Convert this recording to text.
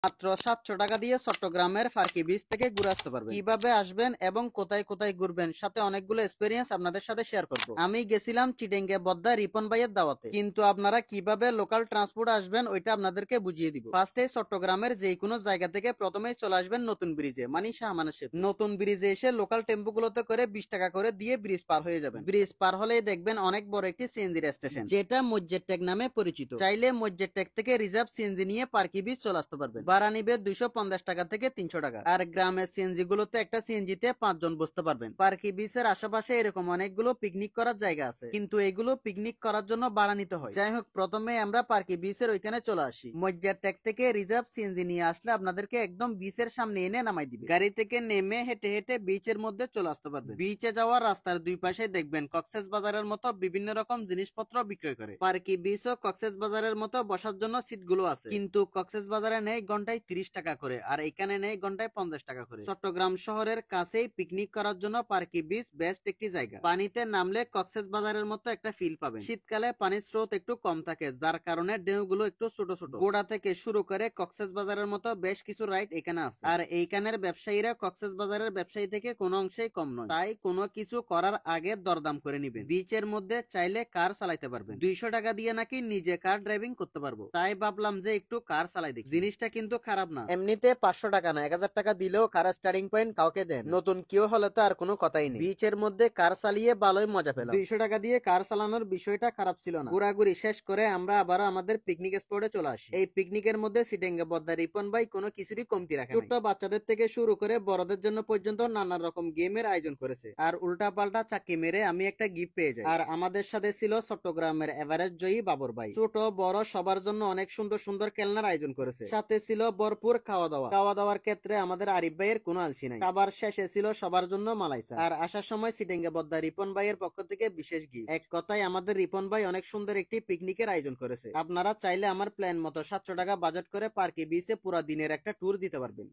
মাত্র 700 টাকা দিয়ে চট্টগ্রামের ফার্কি বিচ থেকে ঘুরে আসতে পারবেন। কিভাবে আসবেন এবং কোথায় কোথায় ঘুরবেন, সাথে অনেকগুলো এক্সপিরিয়েন্স আপনাদের সাথে শেয়ার করব। আমি গেছিলাম চিটিংগে বদ্দা রিপন ভাইয়ের দাওয়াতে, কিন্তু আপনারা কিভাবে লোকাল ট্রান্সপোর্ট আসবেন ওইটা আপনাদেরকে বুঝিয়ে দিব। ফার্স্টে চট্টগ্রামের যে কোনো জায়গা থেকে প্রথমেই চলে আসবেন নতুন ব্রিজে, মানে শাহমানা সেতু। নতুন ব্রিজে এসে লোকাল টেম্পো গুলোতে করে 20 টাকা করে দিয়ে ব্রিজ পার হয়ে যাবেন। ব্রিজ পার হলেই দেখবেন অনেক বড় একটি সিএনজি স্টেশন, যেটা মসজিদ টেক নামে পরিচিত। চাইলে মসজিদ টেক থেকে রিজার্ভ সিএনজি নিয়ে পার্কি বিচ চলে আসতে পারবেন। ভাড়া নিবে 250 টাকা থেকে 300 টাকা। আর গ্রামের সিএনজি গুলোতে একটা সিএনজিতে 5 জন বসতে পারবেন। পার্কি বিচের আশেপাশে এরকম অনেকগুলো পিকনিক করার জায়গা আছে, কিন্তু এগুলো পিকনিক করার জন্য ভাড়া নিতে হয়। যাই হোক, প্রথমে আমরা পার্কি বিচের ওইখানে চলে আসি। মজ্জার ট্যাগ থেকে রিজার্ভ সিএনজি নিয়ে আসলে আপনাদেরকে একদম বিচের সামনে এনে নামাই দিবে। গাড়ি থেকে নেমে হেঁটে হেঁটে বিচের মধ্যে চলে আসতে পারবেন। বিচে যাওয়ার রাস্তার দুই পাশে দেখবেন কক্সেস বাজারের মতো বিভিন্ন রকম জিনিসপত্র বিক্রয় করে। পার্কি বিচ ও কক্সেস বাজারের মতো বসার জন্য সিট গুলো আছে, কিন্তু কক্সেস বাজারে নেই ঘন্টায় 30 টাকা করে, আর এখানে নেই ঘন্টায় 50 টাকা করে। চট্টগ্রাম শহরের কাছেই পিকনিক করার জন্য পার্কি বিচ বেস্ট একটি জায়গা। পানিতে নামলে কক্সেস বাজারের মতো একটা ফিল পাবেন। শীতকালে পানির স্রোত একটু কম থাকে, যার কারণে ঢেউ গুলো একটু ছোট ছোট। গোড়া থেকে শুরু করে কক্সেস বাজারের মতো বেশ কিছু রাইড এখানে আছে, আর এইখানের ব্যবসায়ীরা কক্সেস বাজারের ব্যবসায়ী থেকে কোনো অংশেই কম নয়। তাই কোনো কিছু করার আগে দরদাম করে নিবেন। বিচের মধ্যে চাইলে কার চালাইতে পারবেন। 200 টাকা দিয়ে নাকি নিজে কার ড্রাইভিং করতে পারবো, তাই ভাবলাম যে একটু কার চালাই দেখি। জিনিসটা কিন্তু খারাপ না, এমনিতে 500 টাকা না 1000 টাকা দিলেও কার স্টার্টিং পয়েন্ট কাউকে দেন। নতুন কেউ হলে তো আর কোনো কথাই নেই। বিচের মধ্যে কার চালিয়ে ভালোই মজা পেলাম। 200 টাকা দিয়ে কার চালানোর বিষয়টা খারাপ ছিল না। ঘোরাঘুরি শেষ করে আমরা আবার আমাদের পিকনিক স্পটে চলে আসি। এই পিকনিকের মধ্যে সিটেঙ্গে বদ্দা রিপন ভাই কোনো কিছুরই কমতি রাখে নাই। ছোট্ট বাচ্চাদের থেকে শুরু করে বড়দের জন্য পর্যন্ত নানা রকম গেমের আয়োজন করেছে। আর উল্টা পাল্টা চাকি মেরে আমি একটা গিফট পেয়ে যাই। আর আমাদের সাথে ছিল চট্টগ্রামের এভারেজ জয়ী বাবর ভাই। ছোট বড় সবার জন্য অনেক সুন্দর সুন্দর খেলনার আয়োজন করেছে, সাথে ছিল ভরপুর খাওয়া দাওয়ার ক্ষেত্রে আমাদের আরিফ ভাইয়ের কোনো আলসি নাই। খাবার শেষে ছিল সবার জন্য মালাইসা, আর আসার সময় সিটেঙ্গে বদ্দা রিপন ভাইয়ের পক্ষ থেকে বিশেষ গিফট। এক কথায় আমাদের রিপন ভাই অনেক সুন্দর একটি পিকনিকের আয়োজন করেছে। আপনারা চাইলে আমার প্ল্যান মতো 700 টাকা বাজেট করে পার্কি বিচে পুরা দিনের একটা ট্যুর দিতে পারবেন।